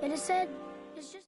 It is said it's just...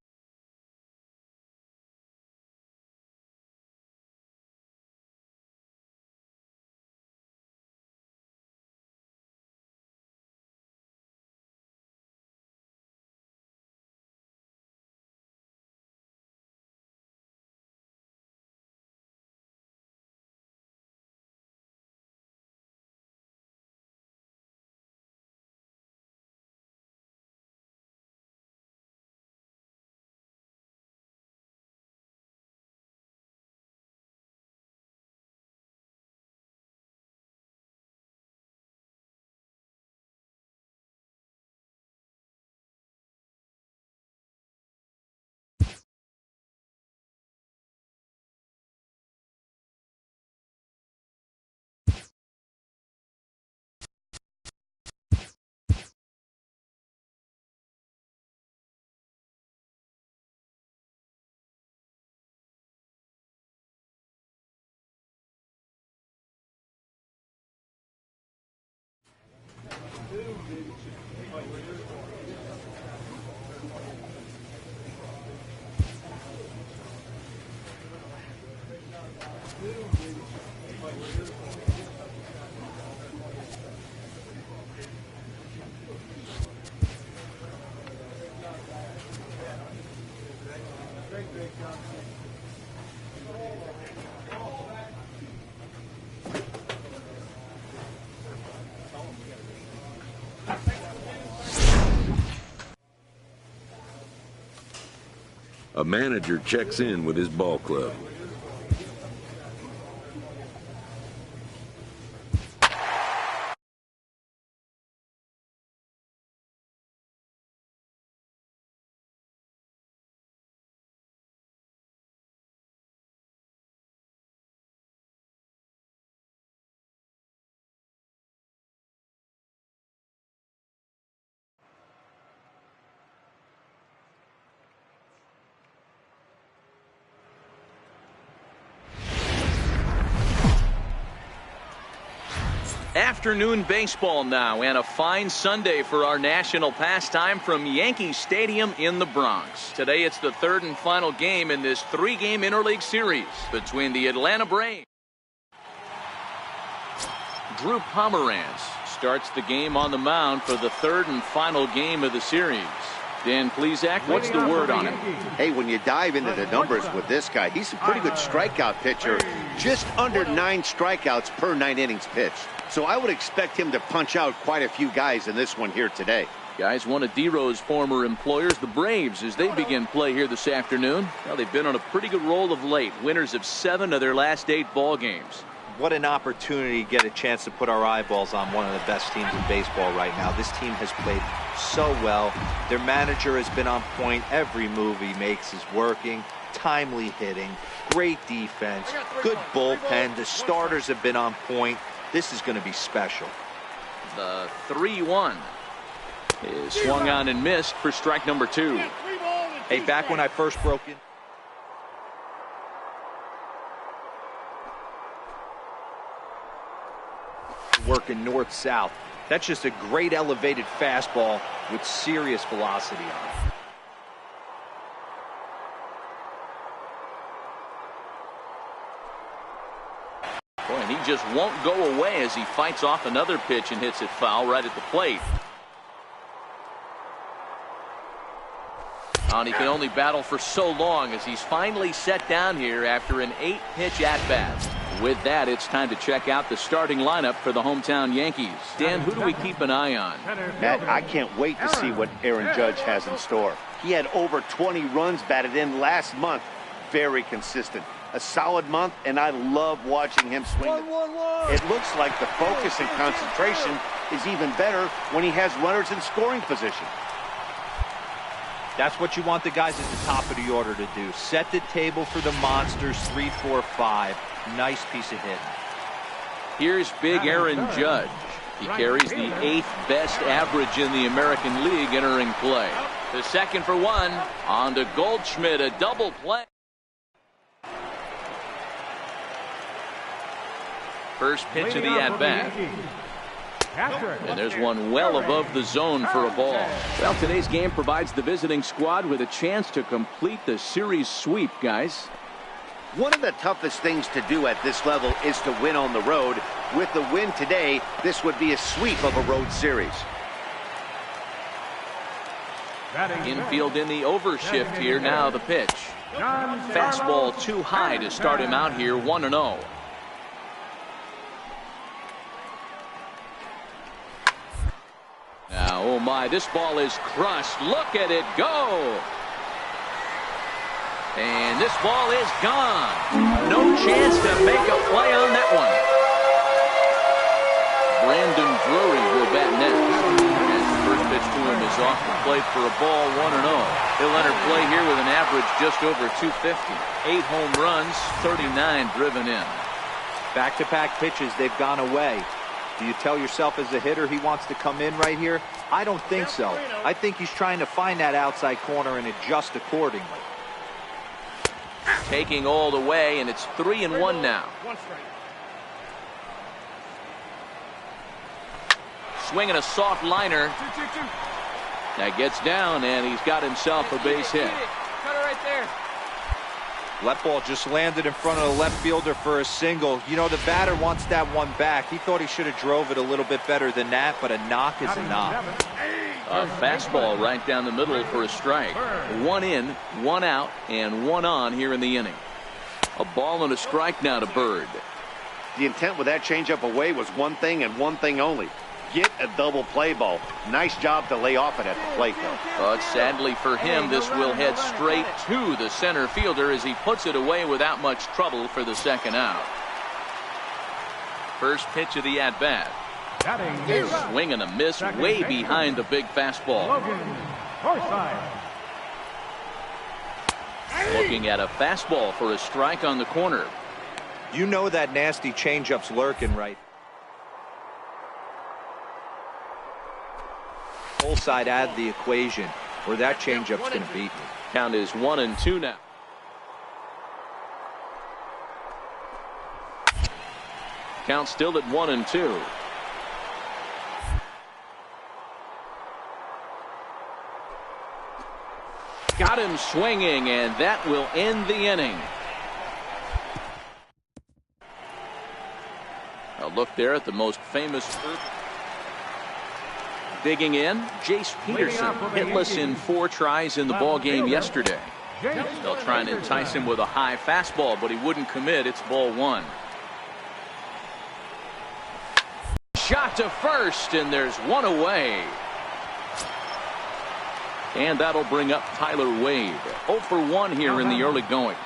A manager checks in with his ball club. Afternoon baseball now, and a fine Sunday for our national pastime from Yankee Stadium in the Bronx. Today it's the third and final game in this three-game interleague series between the Atlanta Braves. Drew Pomeranz starts the game on the mound for the third and final game of the series. Dan Plesac, what's the word on him? Hey, when you dive into the numbers with this guy, he's a pretty good strikeout pitcher. Just under 9 strikeouts per 9 innings pitched. So I would expect him to punch out quite a few guys in this one here today. Guys, one of D-Row's former employers, the Braves, as they begin play here this afternoon. Well, they've been on a pretty good roll of late. Winners of 7 of their last 8 ball games. What an opportunity to get a chance to put our eyeballs on one of the best teams in baseball right now. This team has played so well. Their manager has been on point. Every move he makes is working. Timely hitting, great defense, good bullpen. The starters have been on point. This is going to be special. The 3-1 is swung on and missed for strike number 2. Hey, back when I first broke in, working north-south. That's just a great elevated fastball with serious velocity on it. Boy, and he just won't go away as he fights off another pitch and hits it foul right at the plate. And he can only battle for so long as he's finally set down here after an 8-pitch at-bat. With that, it's time to check out the starting lineup for the hometown Yankees. Dan, who do we keep an eye on? Matt, I can't wait to see what Aaron Judge has in store. He had over 20 runs batted in last month. Very consistent. A solid month, and I love watching him swing. It looks like the focus and concentration is even better when he has runners in scoring position. That's what you want the guys at the top of the order to do. Set the table for the monsters, 3, 4, 5. Nice piece of hitting. Here's big Aaron Judge. He carries the 8th best average in the American League entering play. The second for 1 on to Goldschmidt, a double play. First pitch of the at-bat. And there's one well above the zone for a ball. Well, today's game provides the visiting squad with a chance to complete the series sweep, guys. One of the toughest things to do at this level is to win on the road. With the win today, this would be a sweep of a road series. Infield in the overshift here. Now the pitch. Fastball too high to start him out here, 1-0. Now, oh my, this ball is crushed. Look at it go. And this ball is gone. No chance to make a play on that one. Brandon Drury will bat next. First pitch to him is off the plate for a ball, 1-0. He'll enter play here with an average just over 250. 8 home runs, 39 driven in. Back-to-back pitches, they've gone away. Do you tell yourself as a hitter he wants to come in right here? I don't think so. I think he's trying to find that outside corner and adjust accordingly. Taking all the way, and it's 3-1 now. Swinging a soft liner. That gets down, and he's got himself a base hit. Cut it right there. That ball just landed in front of the left fielder for a single. You know, the batter wants that one back. He thought he should have drove it a little bit better than that, but a knock is a knock. A fastball right down the middle for a strike. 1 in, 1 out, and 1 on here in the inning. A ball and a strike now to Bird. The intent with that changeup away was one thing and one thing only. Get a double play ball. Nice job to lay off it at the plate, though. But sadly for him, this will head straight to the center fielder as he puts it away without much trouble for the second out. First pitch of the at-bat. Swing and a miss way behind the big fastball. Looking at a fastball for a strike on the corner. You know that nasty changeup's lurking right. Full side out of the equation, where that changeup's going to beat me. Count is 1-2 now. Count still at 1-2. Got him swinging, and that will end the inning. A look there at the most famous. Digging in, Jace Peterson, hitless in 4 tries in the ball game yesterday. They'll try and entice him with a high fastball, but he wouldn't commit. It's ball 1. Shot to first, and there's 1 away. And that'll bring up Tyler Wade. 0 for 1 here in the early going.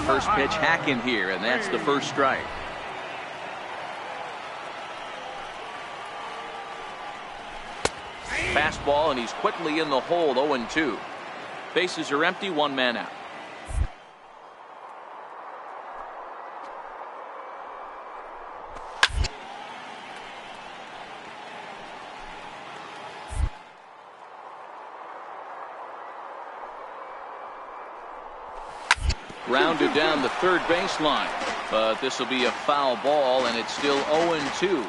First pitch hacking here, and that's the first strike. Fastball, and he's quickly in the hole. 0-2. Bases are empty, 1 man out. Grounded down the third baseline, but this will be a foul ball, and it's still 0-2.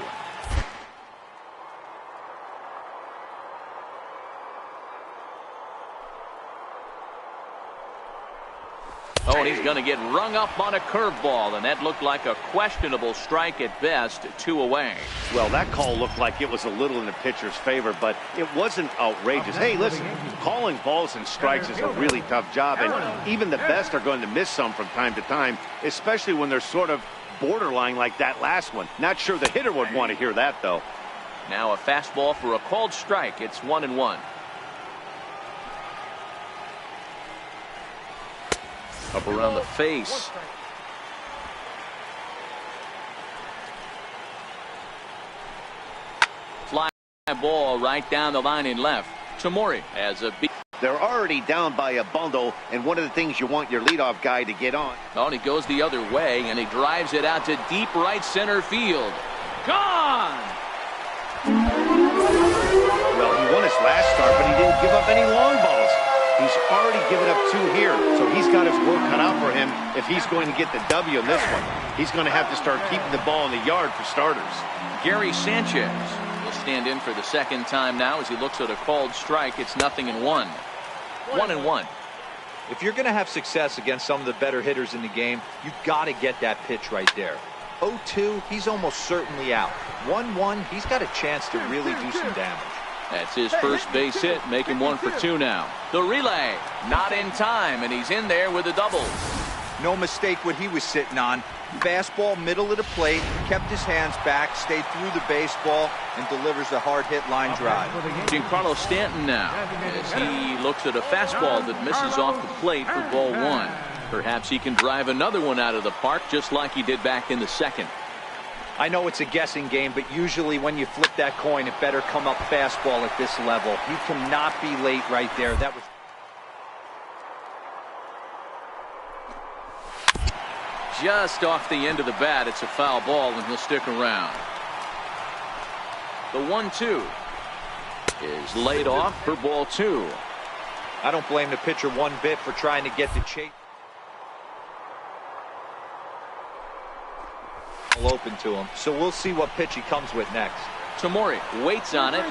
Oh, and he's going to get rung up on a curveball, and that looked like a questionable strike at best. 2 away. Well, that call looked like it was a little in the pitcher's favor, but it wasn't outrageous. Hey, listen, calling balls and strikes is a really tough job, and even the best are going to miss some from time to time, especially when they're sort of borderline like that last one. Not sure the hitter would want to hear that, though. Now a fastball for a called strike. It's 1-1. Up around the face. Fly ball right down the line in left. Tamori has a beat. They're already down by a bundle, and one of the things you want your leadoff guy to get on. Oh, and he goes the other way, and he drives it out to deep right center field. Gone! Well, he won his last start, but he didn't give up any long balls. He's already given up 2 here, so he's got his work cut out for him if he's going to get the W in this one. He's going to have to start keeping the ball in the yard for starters. Gary Sanchez will stand in for the second time now as he looks at a called strike. It's 0-1. 1-1. If you're going to have success against some of the better hitters in the game, you got to get that pitch right there. 0-2, he's almost certainly out. 1-1, he's got a chance to really do some damage. That's his first base hit, making 1 for 2 now. The relay, not in time, and he's in there with a double. No mistake what he was sitting on. Fastball, middle of the plate, kept his hands back, stayed through the baseball, and delivers a hard-hit line drive. Giancarlo Stanton now, as he looks at a fastball that misses off the plate for ball 1. Perhaps he can drive another one out of the park just like he did back in the second. I know it's a guessing game, but usually when you flip that coin, it better come up fastball at this level. You cannot be late right there. That was just off the end of the bat. It's a foul ball, and he'll stick around. The 1-2 is laid off for ball 2. I don't blame the pitcher one bit for trying to get the chase open to him. So we'll see what pitch he comes with next. Tamori waits on it,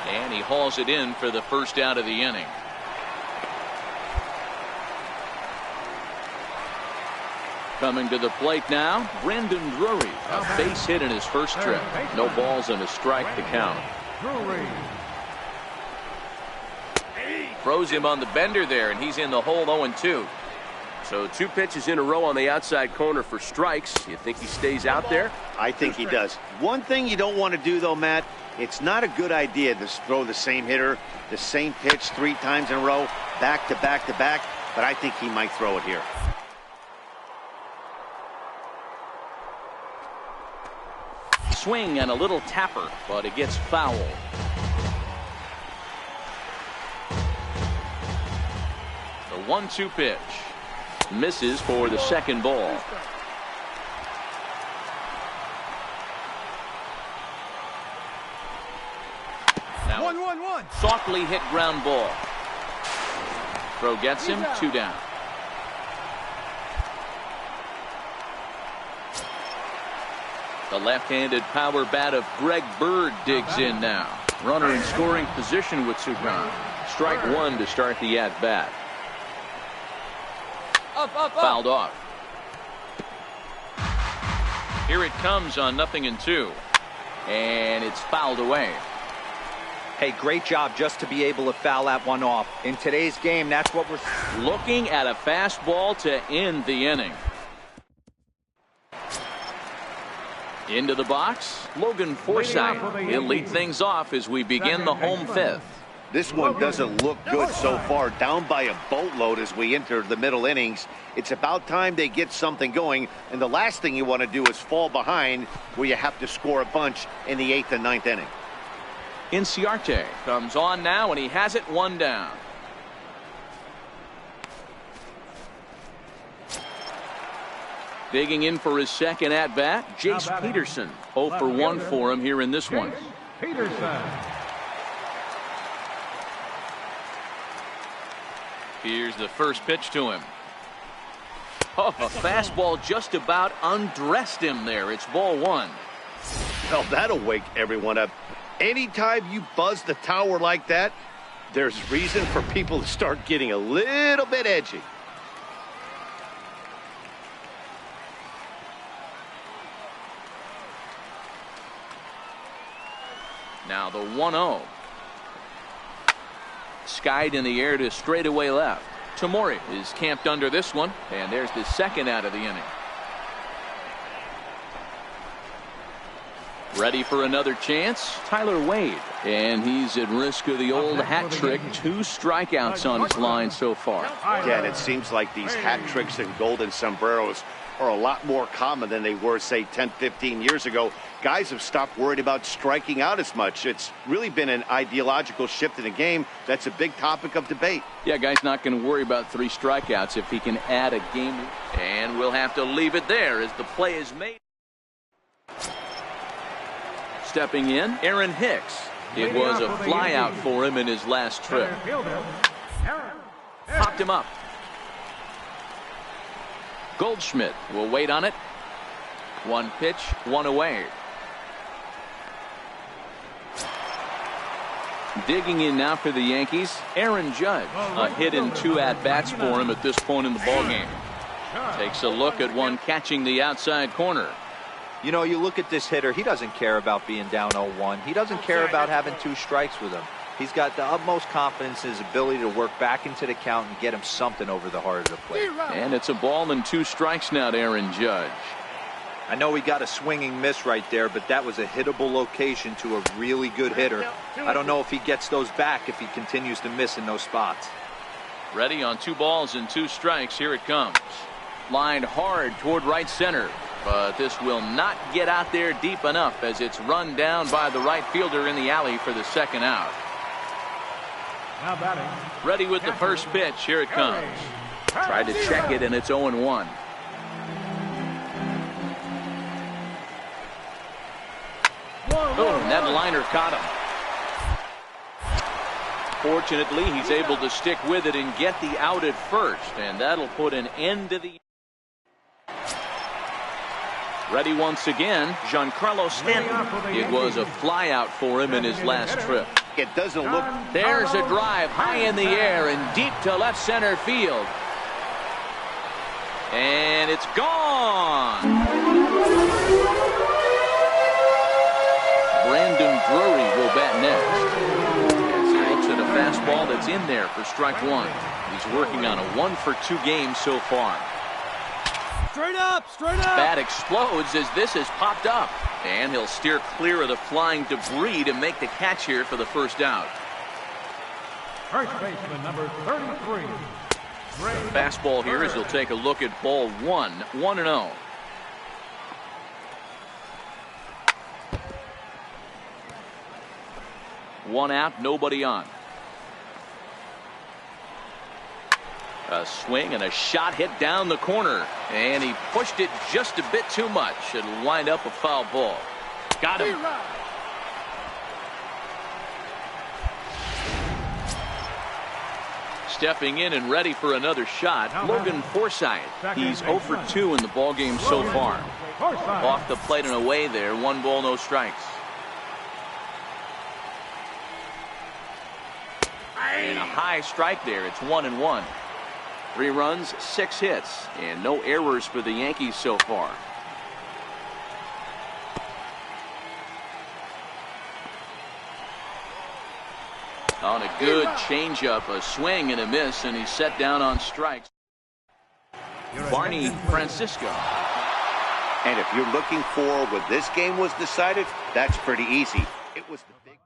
and he hauls it in for the first out of the inning. Coming to the plate now, Brandon Drury. A base hit in his first trip. No balls and a strike to count. Throws him on the bender there, and he's in the hole 0-2. So 2 pitches in a row on the outside corner for strikes. You think he stays out there? I think he does. One thing you don't want to do, though, Matt, it's not a good idea to throw the same hitter, the same pitch 3 times in a row, back to back to back, but I think he might throw it here. Swing and a little tapper, but it gets foul. The 1-2 pitch. Misses for the second ball. Now 1-1-1. Softly hit ground ball. Throw gets him 2 down. The left-handed power bat of Greg Bird digs in now. Runner in scoring position with 2 gone. Strike 1 to start the at-bat. Fouled off. Here it comes on 0-2. And it's fouled away. Hey, great job just to be able to foul that one off. In today's game, that's what we're looking at. A fastball to end the inning. Into the box, Logan Forsythe. He'll lead things off as we begin the home 5th. This one doesn't look good so far. Down by a boatload as we enter the middle innings. It's about time they get something going, and the last thing you want to do is fall behind where you have to score a bunch in the 8th and 9th inning. Inciarte comes on now, and he has it 1 down. Digging in for his second at-bat, Jace Peterson. 0 for 1 for him here in this one. Peterson. Here's the first pitch to him. Oh, a fastball just about undressed him there. It's ball 1. Well, that'll wake everyone up. Anytime you buzz the tower like that, there's reason for people to start getting a little bit edgy. Now the 1-0. Skied in the air to straightaway left. Tamori is camped under this one, and there's the second out of the inning. Ready for another chance, Tyler Wade, and he's at risk of the old hat trick. 2 strikeouts on his line so far. Yeah, and it seems like these hat tricks and golden sombreros are a lot more common than they were, say, 10, 15 years ago. Guys have stopped worried about striking out as much. It's really been an ideological shift in the game. That's a big topic of debate. Yeah, guy's not going to worry about 3 strikeouts if he can add a game. And we'll have to leave it there as the play is made. Stepping in, Aaron Hicks. It was a flyout for him in his last trip. Popped him up. Goldschmidt will wait on it. One pitch, one away. Digging in now for the Yankees, Aaron Judge. A hit and 2 at-bats for him at this point in the ballgame. Takes a look at one catching the outside corner. You know, you look at this hitter, he doesn't care about being down 0-1. He doesn't care about having 2 strikes with him. He's got the utmost confidence in his ability to work back into the count and get him something over the heart of the plate. And it's a ball and 2 strikes now to Aaron Judge. I know he got a swinging miss right there, but that was a hittable location to a really good hitter. I don't know if he gets those back if he continues to miss in those spots. Ready on 2 balls and 2 strikes. Here it comes. Lined hard toward right center. But this will not get out there deep enough as it's run down by the right fielder in the alley for the second out. Now batting. Ready with the first pitch. Here it comes. Tried to check it, and it's 0-1. Oh, and that liner caught him. Fortunately, he's able to stick with it and get the out at first, and that'll put an end to the... Ready once again, Giancarlo Stanton. It was a fly out for him in his last trip. It doesn't look... There's a drive high in the air and deep to left center field. And it's gone. Brandon Drury will bat next. As he looks at a fastball that's in there for strike 1. He's working on a 1-for-2 game so far. Straight up, straight up. Bat explodes as this has popped up. And he'll steer clear of the flying debris to make the catch here for the first out. First baseman number 33. Fastball here as he'll take a look at ball 1, 1-0. One out, nobody on. A swing and a shot hit down the corner. And he pushed it just a bit too much. It'll wind up a foul ball. Got him. Stepping in and ready for another shot, Logan Forsythe. He's 0 for 2 in the ballgame so far. Off the plate and away there. 1 ball, no strikes. And a high strike there. It's 1-1. 3 runs, 6 hits, and no errors for the Yankees so far. On a good changeup, a swing and a miss, and he's set down on strikes. Barney Francisco. And if you're looking for when this game was decided, that's pretty easy. It was the big...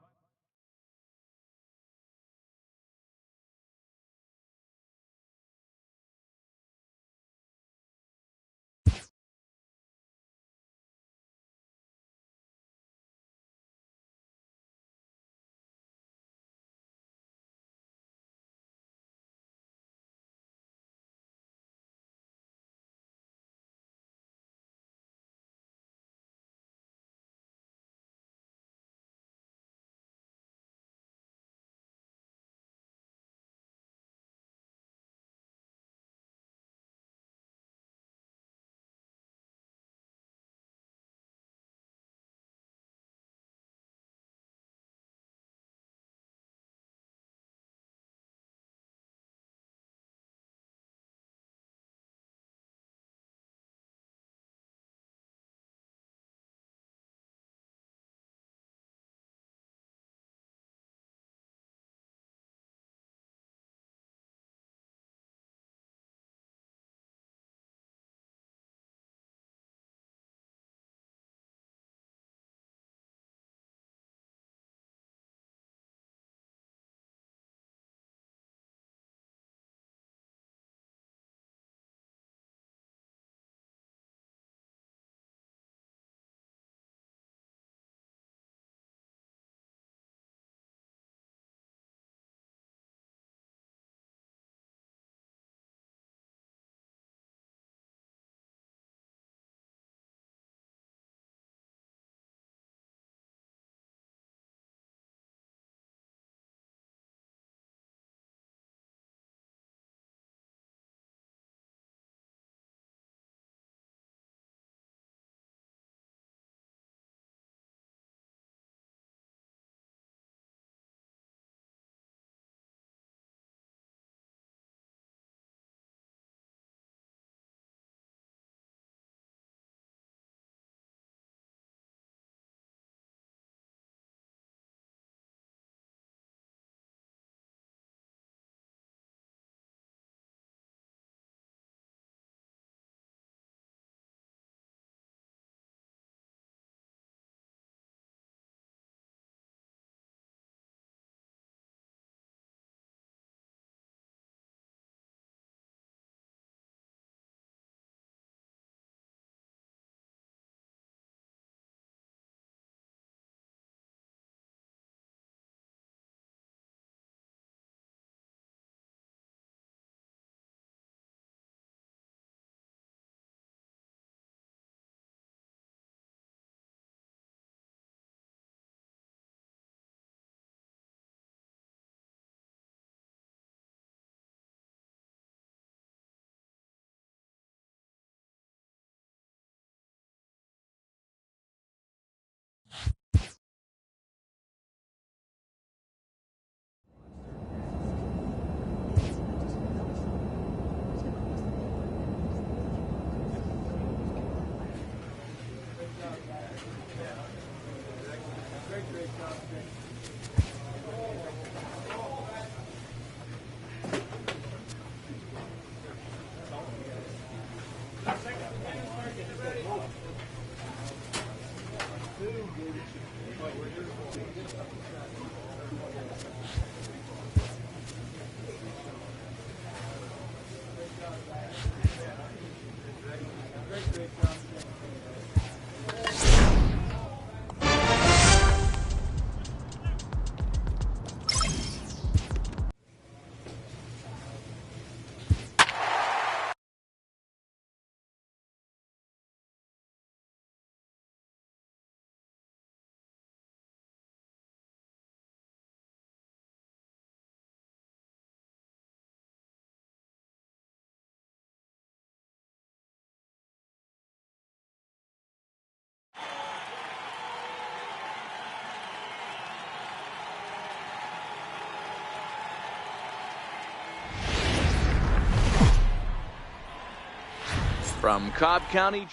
From Cobb County,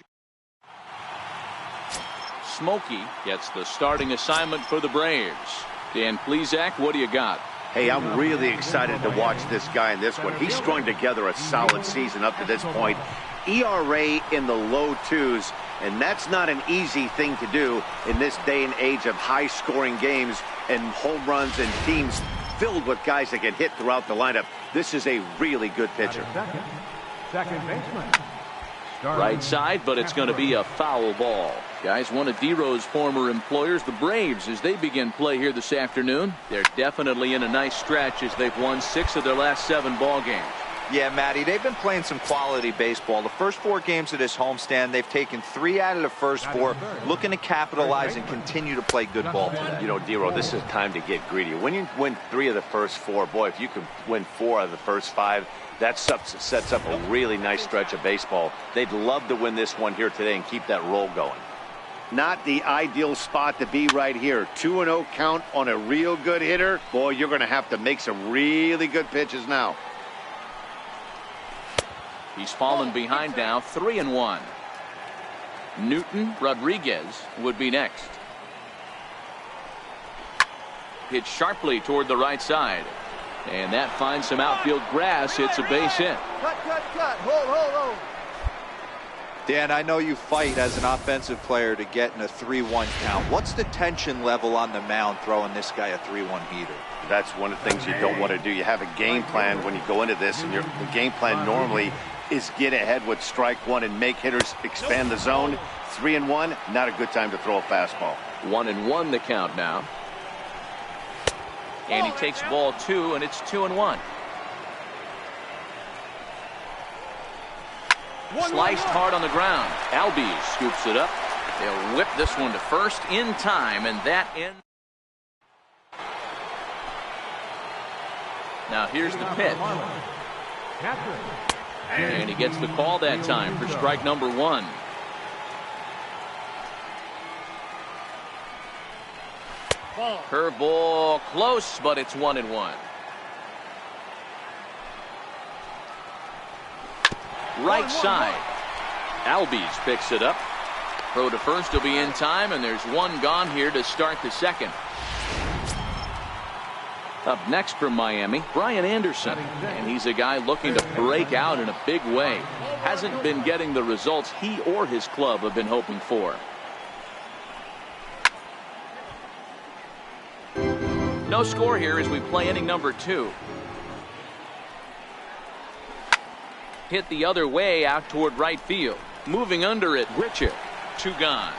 Smokey gets the starting assignment for the Braves. Dan Plesac, what do you got? Hey, I'm really excited to watch this guy in this one. He's strung together a solid season up to this point. ERA in the low 2s, and that's not an easy thing to do in this day and age of high-scoring games and home runs and teams filled with guys that get hit throughout the lineup. This is a really good pitcher. Second baseman. Right side, but it's going to be a foul ball. Guys, one of D-Row's former employers, the Braves, as they begin play here this afternoon. They're definitely in a nice stretch as they've won 6 of their last 7 ball games. Yeah, Matty, they've been playing some quality baseball. The first 4 games of this homestand, they've taken 3 out of the first 4, looking to capitalize and continue to play good ball today. You know, D-Row, this is time to get greedy. When you win 3 of the first 4, boy, if you can win 4 out of the first 5, that sets up a really nice stretch of baseball. They'd love to win this one here today and keep that roll going. Not the ideal spot to be right here. 2-0 count on a real good hitter. Boy, you're going to have to make some really good pitches now. He's fallen behind now, 3-1. Newton Rodriguez would be next. Hit sharply toward the right side. And that finds some outfield grass. It's a base hit. Cut. Hold. Dan, I know you fight as an offensive player to get in a 3-1 count. What's the tension level on the mound throwing this guy a 3-1 heater? That's one of the things you don't want to do. You have a game plan when you go into this, and the game plan normally is get ahead with strike 1 and make hitters expand the zone. 3-1, not a good time to throw a fastball. 1-1 the count now. And he takes ball 2, and it's 2-1. Sliced hard on the ground. Albies scoops it up. They'll whip this one to first in time, and that ends. Now here's the pitch. And he gets the call that time for strike number 1. Curveball close, but it's 1-1. Right side. Albies picks it up. Throw to first will be in time, and there's 1 gone here to start the second. Up next from Miami, Brian Anderson. And he's a guy looking to break out in a big way. Hasn't been getting the results he or his club have been hoping for. No score here as we play inning number 2. Hit the other way out toward right field. Moving under it, Richard. 2 gone.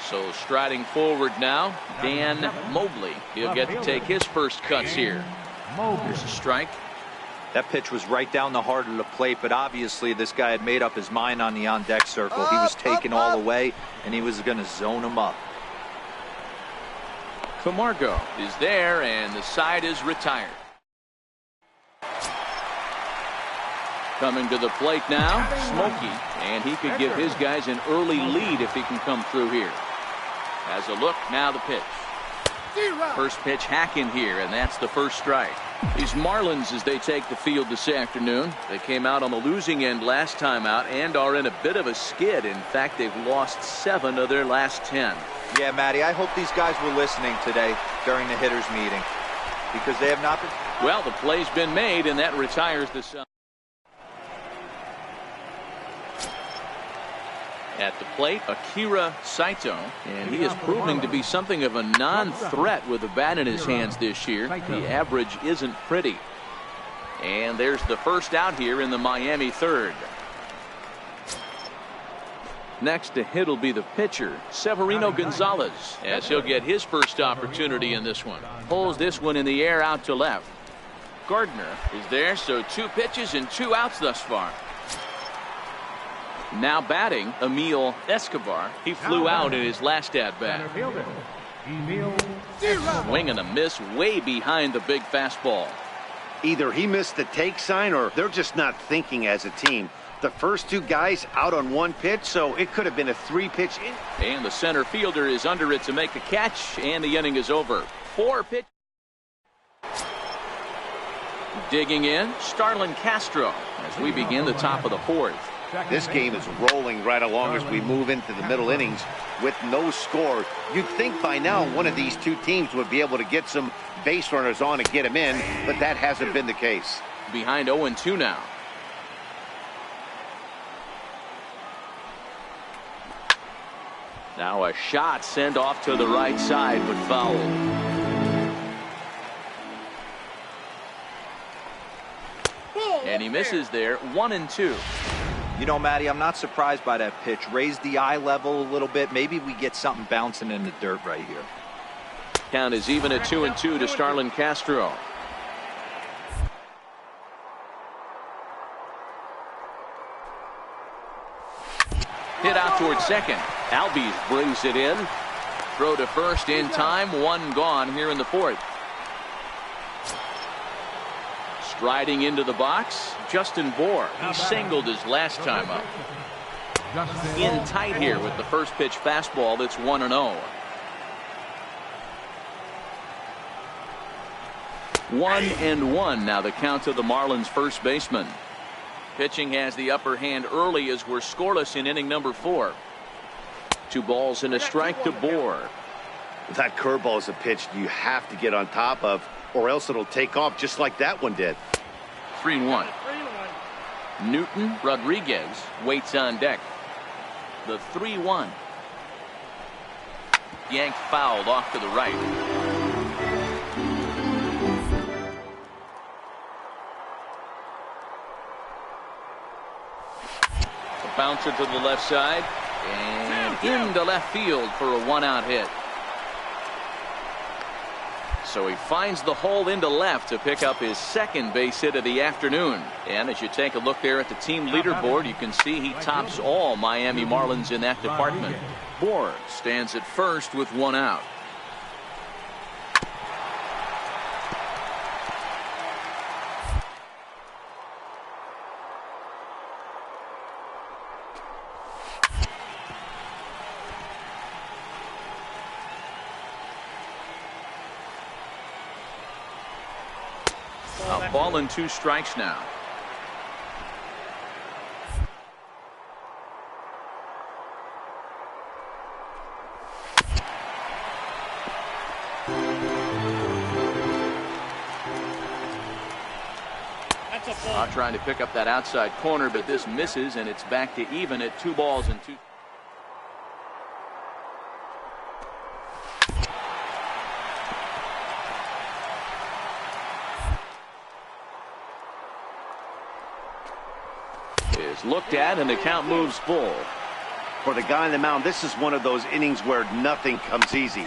So striding forward now, Dan Mobley. He'll get to take his first cuts here. Here's a strike. That pitch was right down the heart of the plate, but obviously this guy had made up his mind on the on-deck circle. He was taken all the way, and he was going to zone him up. Camargo is there, and the side is retired. Coming to the plate now, Smokey, and he could give his guys an early lead if he can come through here. Has a look, now the pitch. First pitch hack in here, and that's the first strike. These Marlins, as they take the field this afternoon, they came out on the losing end last time out and are in a bit of a skid. In fact, they've lost 7 of their last 10. Yeah, Matty, I hope these guys were listening today during the hitters meeting, because they have not been. Well, the play's been made, and that retires the side. At the plate, Akira Saito, and he is proving to be something of a non-threat with the bat in his hands this year. The average isn't pretty. And there's the first out here in the Miami 3rd. Next to hit will be the pitcher, Severino Gonzalez, as he'll get his first opportunity in this one. Pulls this one in the air out to left. Gardner is there, so 2 pitches and 2 outs thus far. Now batting, Emil Escobar. He flew out in his last at-bat. Swing and a miss way behind the big fastball. Either he missed the take sign or they're just not thinking as a team. The first 2 guys out on 1 pitch, so it could have been a 3-pitch inning. And the center fielder is under it to make the catch, and the inning is over. 4 pitches. Digging in, Starlin Castro as we begin the top of the fourth. This game is rolling right along as we move into the middle innings with no score. You'd think by now one of these two teams would be able to get some base runners on and get them in, but that hasn't been the case. Behind 0-2 now. Now a shot sent off to the right side, but foul. And he misses there, 1-2. You know, Matty, I'm not surprised by that pitch. Raise the eye level a little bit. Maybe we get something bouncing in the dirt right here. Count is even at 2-2 to Starlin Castro. Hit out towards second. Albies brings it in. Throw to first in time. One gone here in the fourth. Striding into the box, Justin Bohr. He singled his last time up. In tight here with the first pitch fastball that's 1-0. 1-1 now the count to the Marlins first baseman. Pitching has the upper hand early as we're scoreless in inning number 4. 2 balls and a strike to Bohr. That curveball is a pitch you have to get on top of, or else it'll take off just like that one did. 3-1. Newton Rodriguez waits on deck. The 3-1. Yanked fouled off to the right. A bouncer to the left side and into left field for a 1-out hit. So he finds the hole into left to pick up his second base hit of the afternoon. And as you take a look there at the team leaderboard, you can see he tops all Miami Marlins in that department. Bohr stands at first with 1 out. A ball and 2 strikes now. Trying to pick up that outside corner, but this misses, and it's back to even at 2 balls and 2. Is looked at, and the count moves full. For the guy on the mound, this is one of those innings where nothing comes easy.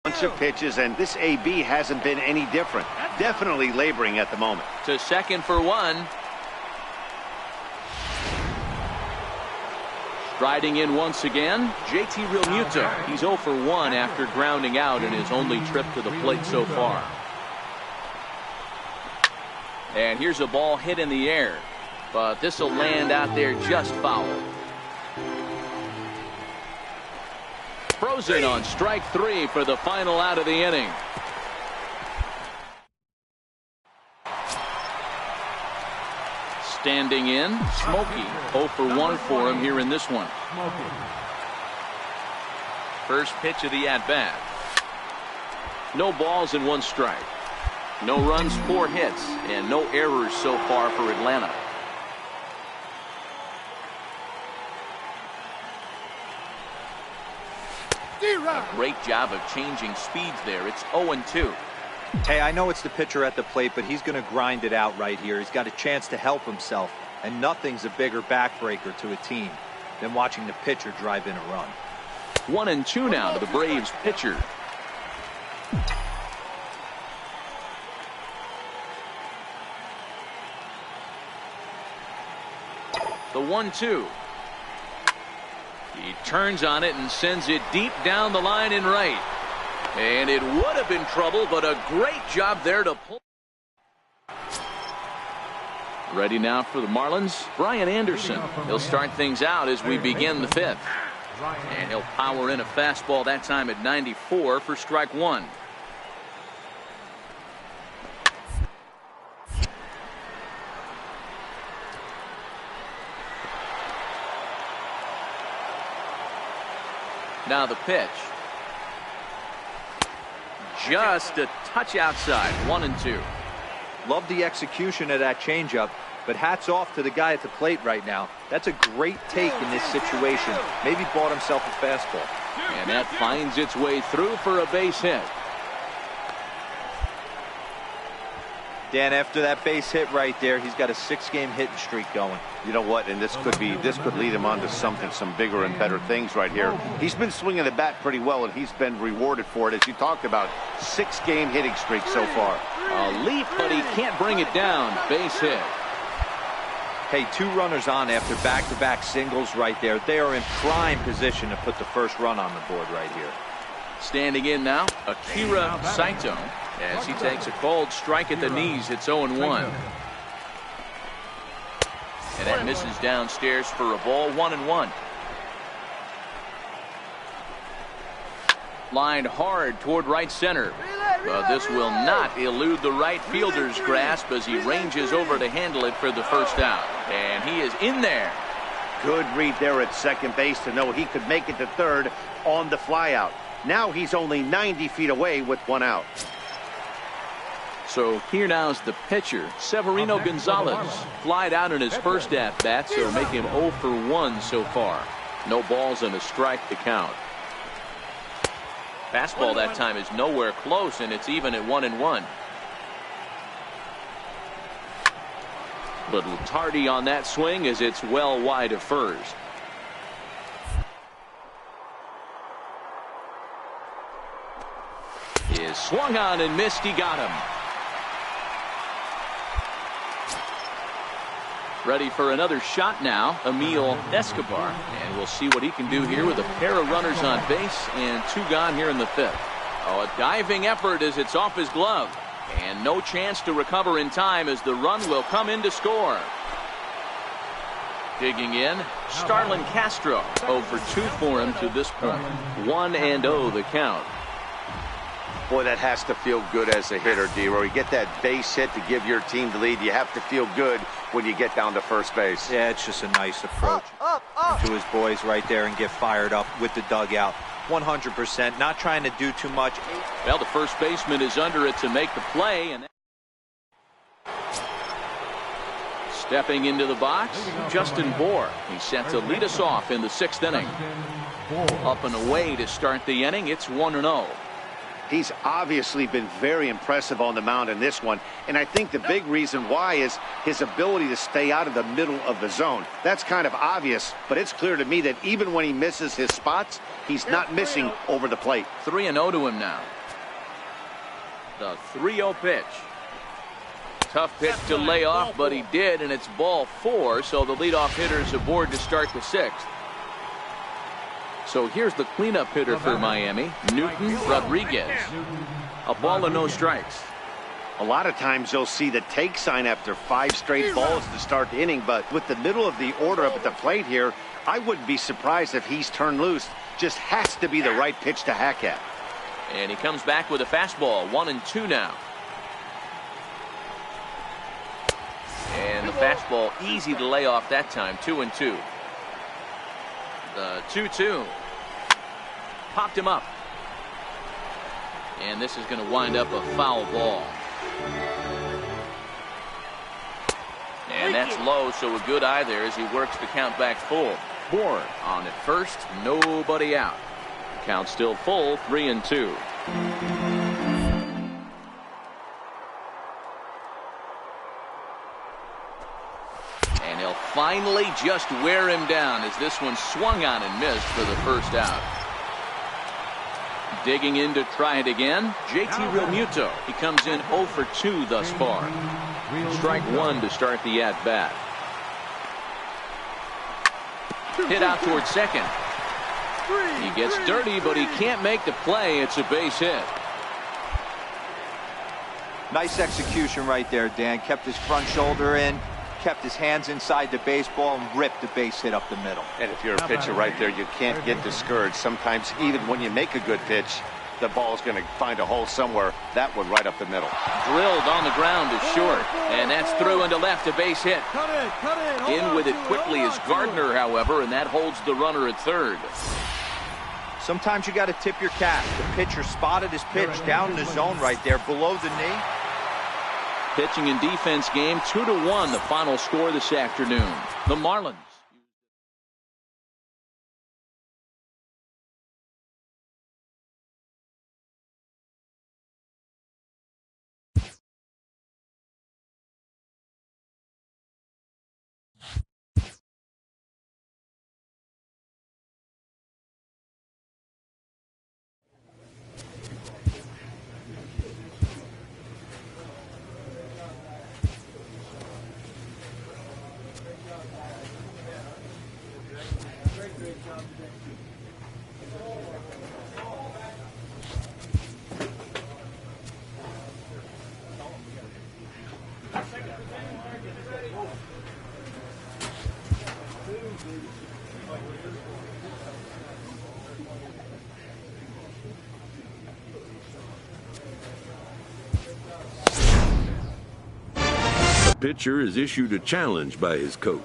Bunch of pitches, and this AB hasn't been any different. Definitely laboring at the moment. To second for 1. Striding in once again, JT Realmuto. He's 0 for 1 after grounding out in his only trip to the plate so far. And here's a ball hit in the air, but this will land out there just foul. Frozen on strike 3 for the final out of the inning. Standing in, Smokey. 0 for 1 for him here in this one. First pitch of the at-bat. No balls and 1 strike. No runs, 4 hits, and no errors so far for Atlanta. A great job of changing speeds there. It's 0-2. Hey, I know it's the pitcher at the plate, but he's going to grind it out right here. He's got a chance to help himself, and nothing's a bigger backbreaker to a team than watching the pitcher drive in a run. 1-2 now to the Braves pitcher. The 1-2. He turns on it and sends it deep down the line in right. And it would have been trouble, but a great job there to pull. Ready now for the Marlins, Brian Anderson. He'll start things out as we begin the 5th. And he'll power in a fastball that time at 94 for strike 1. Now the pitch. Just a touch outside. 1-2. Love the execution of that changeup, but hats off to the guy at the plate right now. That's a great take in this situation. Maybe bought himself a fastball. And that finds its way through for a base hit. Dan, after that base hit right there, he's got a 6-game hitting streak going. You know what? And this could lead him on to some bigger and better things right here. He's been swinging the bat pretty well, and he's been rewarded for it, as you talked about. 6-game hitting streak so far. A leap, but he can't bring it down. Base hit. Hey, 2 runners on after back-to-back singles right there. They are in prime position to put the first run on the board right here. Standing in now, Akira Saito, as he takes a cold strike at the knees. It's 0-1. And that misses downstairs for a ball. 1-1. Lined hard toward right center. But this will not elude the right fielder's grasp as he ranges over to handle it for the first out. And he is in there. Good read there at second base to know he could make it to third on the flyout. Now he's only 90 feet away with 1 out. So here now is the pitcher, Severino Gonzalez. Flied out in his first at-bat, so make him 0 for 1 so far. No balls and a strike to count. Fastball that time is nowhere close, and it's even at 1-1. Little tardy on that swing as it's well wide of first. Is swung on and missed. He got him. Ready for another shot now, Emil Escobar. And we'll see what he can do here with a pair of runners on base and 2 gone here in the 5th. Oh, a diving effort as it's off his glove. And no chance to recover in time as the run will come in to score. Digging in, Starlin Castro. 0 for 2 for him to this point. 1-0 the count. Boy, that has to feel good as a hitter, D-Roy. You get that base hit to give your team the lead. You have to feel good when you get down to first base. Yeah, it's just a nice approach to his boys right there and get fired up with the dugout. 100%, not trying to do too much. Well, the first baseman is under it to make the play. And stepping into the box, Justin Bohr. He's set to lead us off in the 6th inning. Up and away to start the inning. It's 1-0. He's obviously been very impressive on the mound in this one, and I think the big reason why is his ability to stay out of the middle of the zone. That's kind of obvious, but it's clear to me that even when he misses his spots, he's not missing over the plate. 3-0 to him now. The 3-0 pitch. Tough pitch to lay off, but he did, and it's ball 4, so the leadoff hitter is aboard to start the 6th. So here's the cleanup hitter for Miami, Newton Rodriguez. A ball and no strikes. A lot of times you'll see the take sign after 5 straight balls to start the inning, but with the middle of the order up at the plate here, I wouldn't be surprised if he's turned loose. Just has to be the right pitch to hack at. And he comes back with a fastball. 1-2 now. And the fastball easy to lay off that time. 2-2. The 2-2. Popped him up. And this is going to wind up a foul ball. And that's low, so a good eye there as he works the count back full. Bohr on at first, nobody out. Count still full, 3-2. And he'll finally just wear him down as this one swung on and missed for the first out. Digging in to try it again, JT Realmuto. He comes in 0 for 2 thus far. Strike 1 to start the at-bat. Hit out towards second. He gets dirty, but he can't make the play. It's a base hit. Nice execution right there, Dan. Kept his front shoulder in, kept his hands inside the baseball, and ripped the base hit up the middle. And if you're a pitcher right there, you can't get discouraged. Sometimes even when you make a good pitch, the ball's going to find a hole somewhere. That one right up the middle. Drilled on the ground is short, and that's through into left, a base hit. In with it quickly is Gardner, however, and that holds the runner at third. Sometimes you got to tip your cap. The pitcher spotted his pitch down in the zone right there below the knee. Pitching and defense game 2-1, the final score this afternoon. The Marlins. The pitcher is issued a challenge by his coach.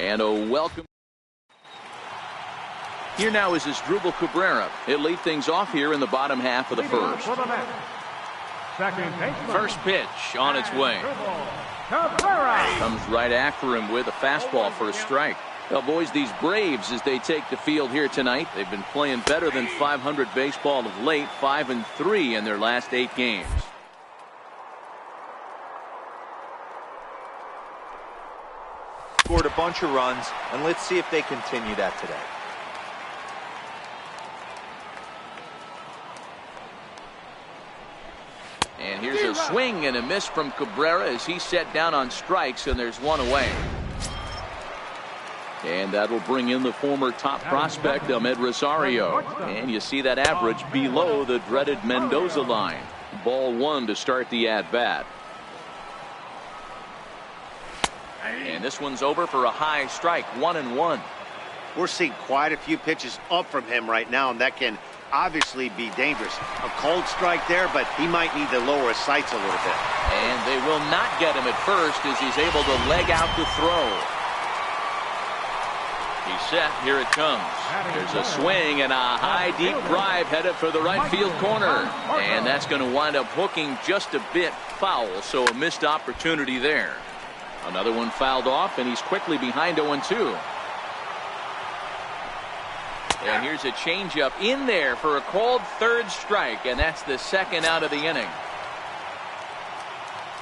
And a welcome. Here now is Asdrubal Cabrera. He'll lead things off here in the bottom half of the first. First pitch on its way. Comes right after him with a fastball for a strike. Well, boys, these Braves, as they take the field here tonight, they've been playing better than .500 baseball of late, 5-3 in their last 8 games. Scored a bunch of runs, and let's see if they continue that today. And here's a swing and a miss from Cabrera as he's set down on strikes, and there's one away. And that'll bring in the former top prospect, Ahmed Rosario. And you see that average below the dreaded Mendoza line. Ball 1 to start the at-bat. And this one's over for a high strike, 1-1. We're seeing quite a few pitches up from him right now, and that can obviously be dangerous. A cold strike there, but he might need to lower his sights a little bit. And they will not get him at first as he's able to leg out the throw. He's set. Here it comes. There's a swing and a high deep drive headed for the right field corner. And that's going to wind up hooking just a bit foul, so a missed opportunity there. Another one fouled off, and he's quickly behind 0-2. And here's a changeup in there for a called third strike, and that's the second out of the inning.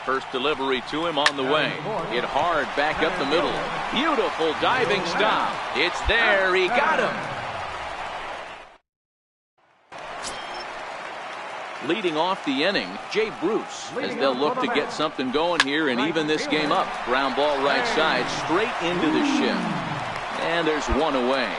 First delivery to him on the way. Hit hard back up the middle. Beautiful diving stop. It's there. He got him. Leading off the inning, Jay Bruce, as they'll look to get something going here and even this game up. Ground ball right side, straight into the shift. And there's one away.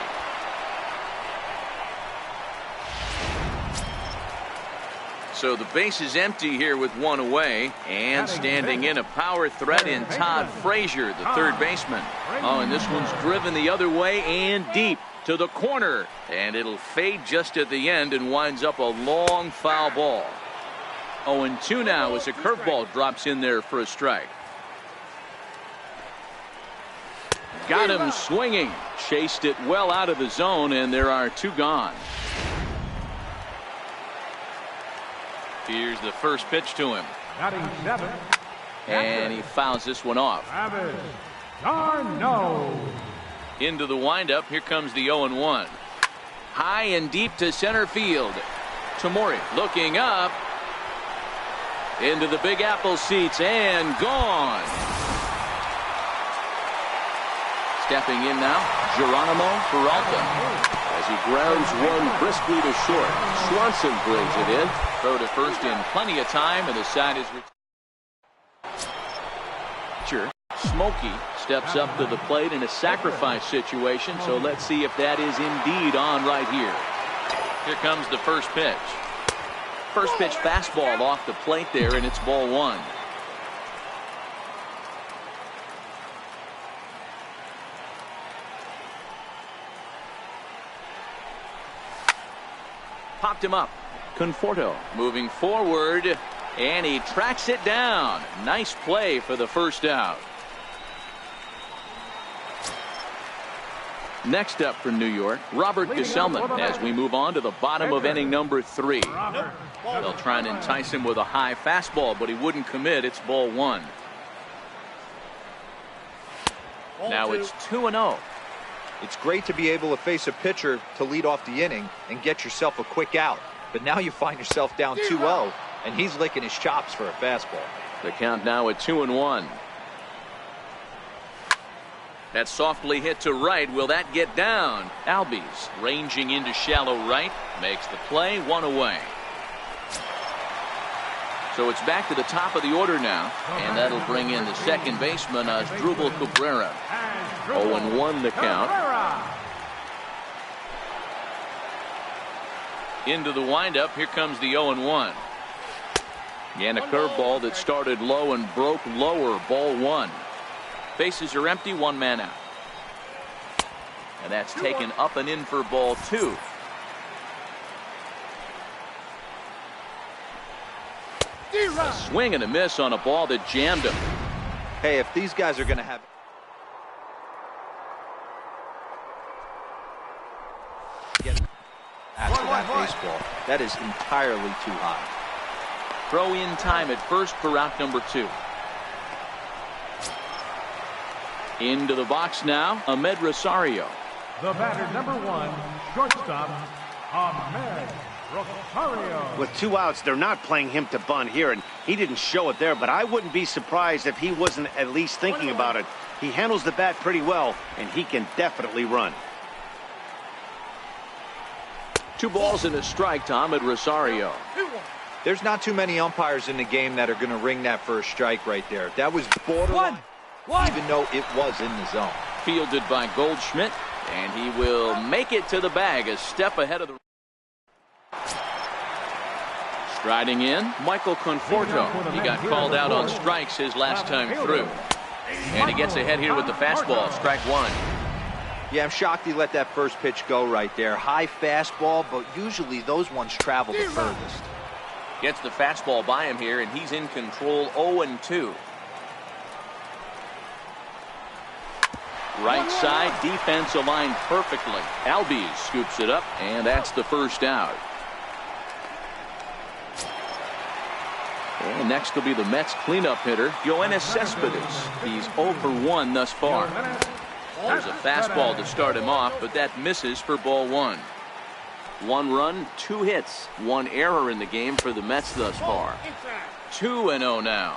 So the base is empty here with one away, and standing in a power threat in Todd Frazier, the third baseman. Oh, and this one's driven the other way and deep to the corner, and it'll fade just at the end and winds up a long foul ball. 0-2 now as a curveball drops in there for a strike. Got him swinging, chased it well out of the zone, and there are 2 gone. Here's the first pitch to him. And he fouls this one off. Into the windup. Here comes the 0-1. High and deep to center field. Tamori looking up. Into the Big Apple seats and gone. Stepping in now, Geronimo Peralta. As he grounds one briskly to short. Swanson brings it in. Throw to first in plenty of time, and the side is returned. Smokey steps up to the plate in a sacrifice situation, so let's see if that is indeed on right here. Here comes the first pitch. First pitch fastball off the plate there, and it's ball 1. Popped him up. Conforto moving forward, and he tracks it down. Nice play for the first out. Next up for New York, Robert Gesellman, as we move on to the bottom of inning number 3. They'll try and entice him with a high fastball, but he wouldn't commit. It's ball 1. Now it's 2-0. It's great to be able to face a pitcher to lead off the inning and get yourself a quick out. But now you find yourself down 2-0, and he's licking his chops for a fastball. The count now at 2-1. That softly hit to right. Will that get down? Albies ranging into shallow right. Makes the play. 1 away. So it's back to the top of the order now. And that'll bring in the second baseman, Asdrubal Cabrera. 0-1 the count. Into the windup. Here comes the 0-1. And a curveball that started low and broke lower. Ball 1. Bases are empty. 1 man out. And that's taken up and in for ball 2. A swing and a miss on a ball that jammed him. Hey, if these guys are going to have That is entirely too high. Throw in time at first for out number 2. Into the box now, Ahmed Rosario. The batter, number 1, shortstop, Ahmed Rosario. With 2 outs, they're not playing him to bunt here, and he didn't show it there, but I wouldn't be surprised if he wasn't at least thinking about it. He handles the bat pretty well, and he can definitely run. 2 balls and a strike to Ahmed Rosario. There's not too many umpires in the game that are going to ring that first strike right there. That was borderline, even though it was in the zone. Fielded by Goldschmidt, and he will make it to the bag a step ahead of the... Striding in, Michael Conforto. He got called out on strikes his last time through. And he gets ahead here with the fastball, strike 1. Yeah, I'm shocked he let that first pitch go right there. High fastball, but usually those ones travel the furthest. Gets the fastball by him here, and he's in control 0-2. Right side, defense aligned perfectly. Albies scoops it up, and that's the first out. And next will be the Mets cleanup hitter, Yoenis Cespedes. He's 0 for 1 thus far. There's a fastball to start him off, but that misses for ball 1. 1 run, 2 hits, 1 error in the game for the Mets thus far. 2-0 now.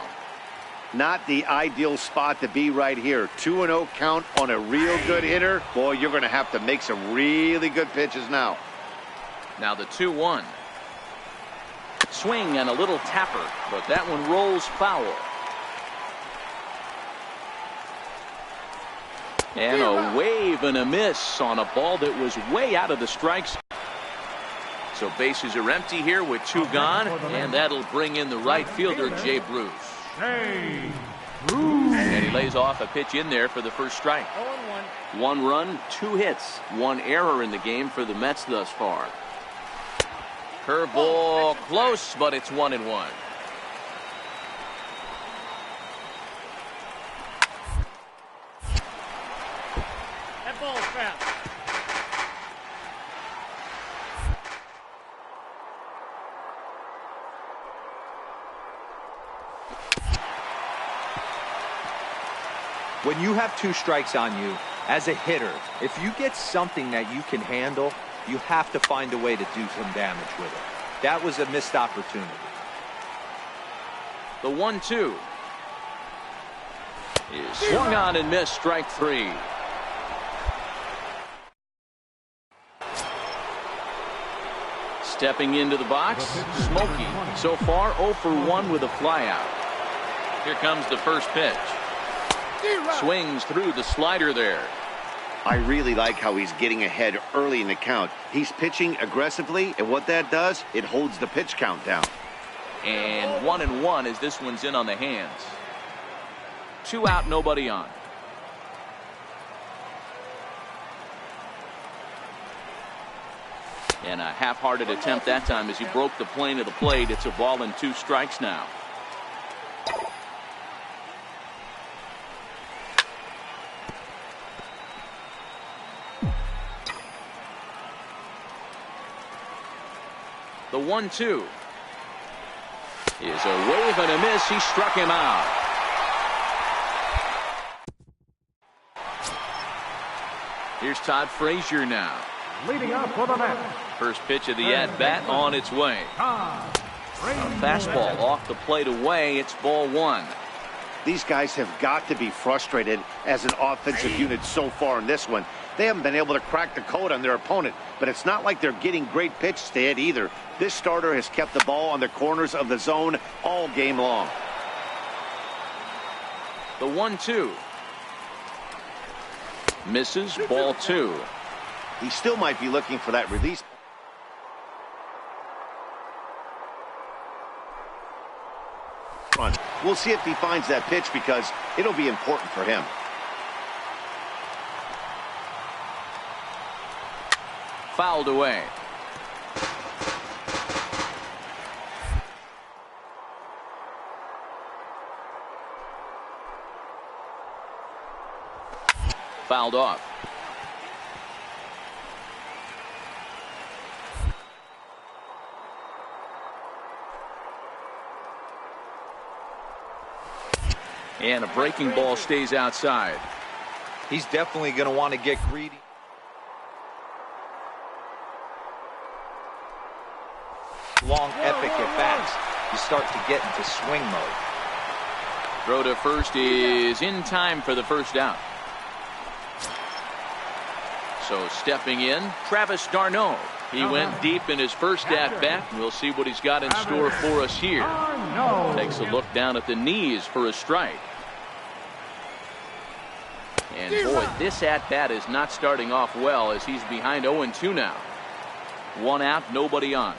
Not the ideal spot to be right here. 2-0 count on a real good hitter. Boy, you're going to have to make some really good pitches now. Now the 2-1. Swing and a little tapper, but that one rolls foul. And a wave and a miss on a ball that was way out of the strike zone. So bases are empty here with 2 gone, and that'll bring in the right fielder, Jay Bruce. And he lays off a pitch in there for the first strike. 1 run, 2 hits, 1 error in the game for the Mets thus far. Curveball close, but it's 1-1. That ball's foul. When you have 2 strikes on you, as a hitter, if you get something that you can handle, you have to find a way to do some damage with it. That was a missed opportunity. The 1-2 is swung on and missed, strike 3. Stepping into the box, Smokey. So far 0 for 1 with a flyout. Here comes the first pitch. Swings through the slider there. I really like how he's getting ahead early in the count. He's pitching aggressively, and what that does, it holds the pitch count down. And 1-1 as this one's in on the hands. 2 out, nobody on. And a half-hearted attempt that time as he broke the plane of the plate. It's a ball and 2 strikes now. The 1-2 is a wave and a miss. He struck him out. Here's Todd Frazier now. Leading up for the Mets. First pitch of the at-bat on its way. A fastball off the plate away. It's ball 1. These guys have got to be frustrated as an offensive unit so far in this one. They haven't been able to crack the code on their opponent, but it's not like they're getting great pitches to hit either. This starter has kept the ball on the corners of the zone all game long. The 1-2 misses, ball 2. He still might be looking for that release. We'll see if he finds that pitch because it'll be important for him. Fouled away. Fouled off. And a breaking ball stays outside. He's definitely going to want to get greedy. Long epic at bats. You start to get into swing mode. Throw to first is in time for the first out. So stepping in, Travis d'Arnaud. He went deep in his first at-bat. We'll see what he's got in store for us here. Takes a look down at the knees for a strike. And boy, this at-bat is not starting off well as he's behind 0-2 now. 1 out, nobody on.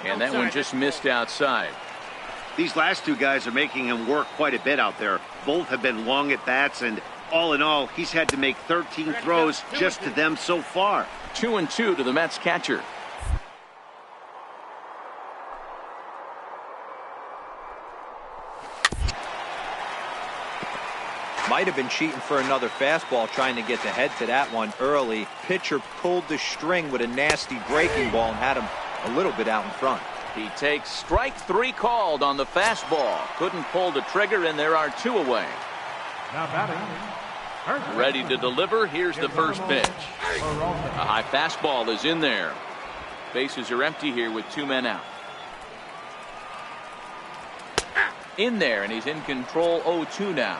And that one just missed outside. These last two guys are making him work quite a bit out there. Both have been long at bats, and all in all, he's had to make 13 throws just to them so far. 2-2 to the Mets catcher. Might have been cheating for another fastball, trying to get the head to that one early. Pitcher pulled the string with a nasty breaking ball and had him a little bit out in front. He takes strike 3 called on the fastball. Couldn't pull the trigger, and there are 2 away. Now batting. Ready to deliver. Here's the first pitch. A high fastball is in there. Bases are empty here with 2 men out. In there, and he's in control. 0-2 now.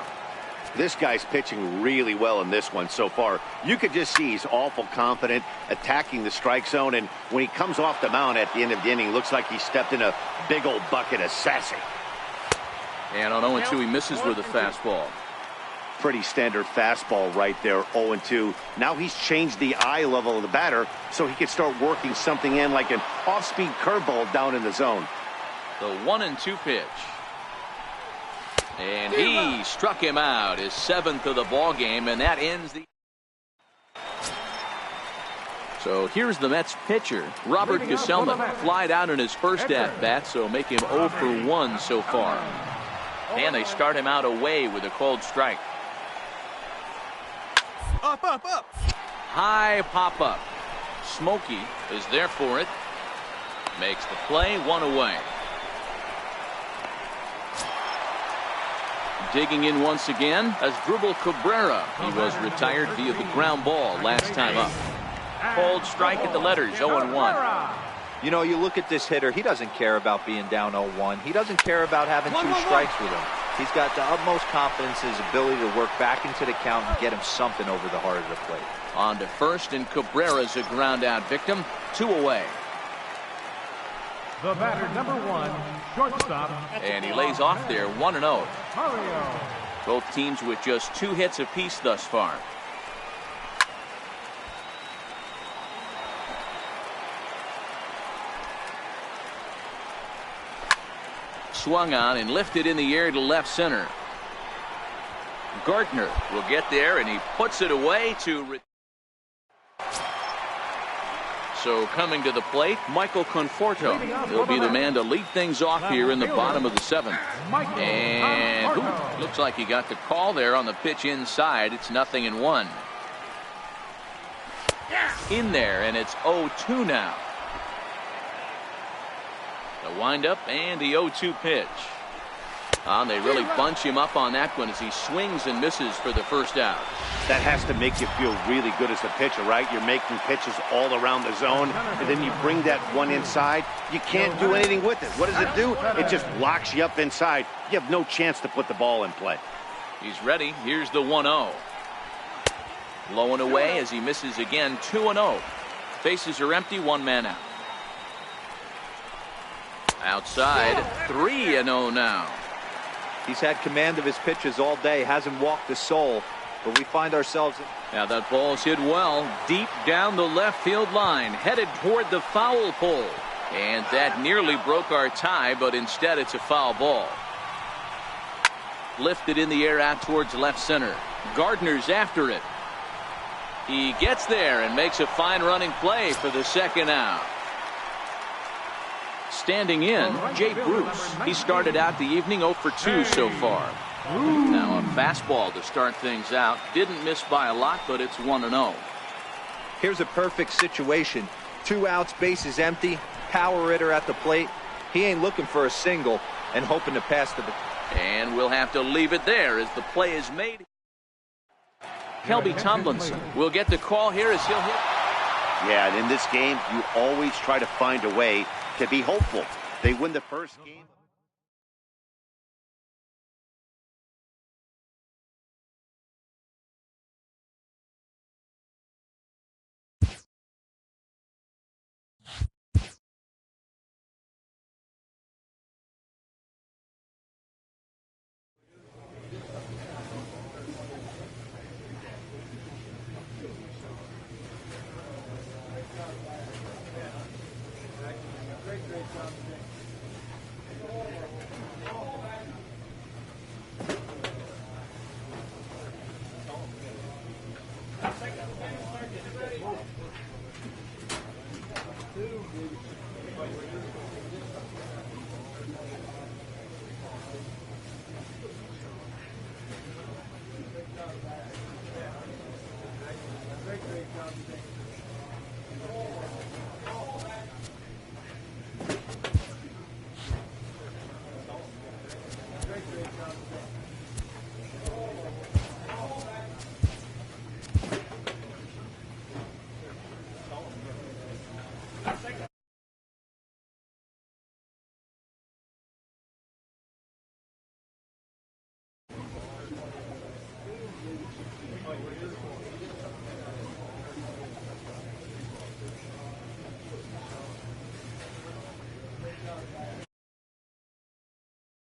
This guy's pitching really well in this one so far. You could just see he's awful confident, attacking the strike zone, and when he comes off the mound at the end of the inning, looks like he stepped in a big old bucket of sassy. And on 0-2, he misses with a fastball. Pretty standard fastball right there, 0-2. Now he's changed the eye level of the batter so he can start working something in like an off-speed curveball down in the zone. The 1-2 pitch. And he struck him out, his 7th of the ball game, and that ends the. So here's the Mets pitcher, Robert Gesellman, flied out in his first at-bat, so make him 0 for 1 so far. And they start him out away with a cold strike. Up, up, up. High pop-up. Smokey is there for it. Makes the play, 1 away. Digging in once again as Asdrubal Cabrera. He was retired via the ground ball last time up. Cold strike at the letters, 0-1. You know, you look at this hitter, he doesn't care about being down 0-1. He doesn't care about having 2 strikes with him. He's got the utmost confidence in his ability to work back into the count and get him something over the heart of the plate. On to first, and Cabrera's a ground out victim. 2 away. The batter, number 1, shortstop. And he lays off there, 1-0. Both teams with just 2 hits apiece thus far. Swung on and lifted in the air to left center. Gardner will get there, and he puts it away to. So coming to the plate, Michael Conforto. He'll be the man to lead things off here in the bottom of the 7th. And looks like he got the call there on the pitch inside. It's 0-1. In there, and it's 0-2 now. The windup and the 0-2 pitch. They really bunch him up on that one as he swings and misses for the first out. That has to make you feel really good as a pitcher, right? You're making pitches all around the zone, and then you bring that one inside. You can't do anything with it. What does it do? It just locks you up inside. You have no chance to put the ball in play. He's ready. Here's the 1-0. Low and away as he misses again. 2-0. Bases are empty. 1 man out. Outside. 3-0 now. He's had command of his pitches all day, hasn't walked a soul, but we find ourselves. Now that ball's hit well, deep down the left field line, headed toward the foul pole. And that nearly broke our tie, but instead it's a foul ball. Lifted in the air out towards left center. Gardner's after it. He gets there and makes a fine running play for the 2nd out. Standing in, Jay Bruce. He started out the evening 0 for 2 so far. Now a fastball to start things out. Didn't miss by a lot, but it's 1-0. Here's a perfect situation. 2 outs, bases empty, power hitter at the plate. He ain't looking for a single and hoping to pass the... And we'll have to leave it there as the play is made. Kelby Tomlinson will get the call here as he'll hit. Yeah, and in this game, you always try to find a way to be hopeful. They win the first game.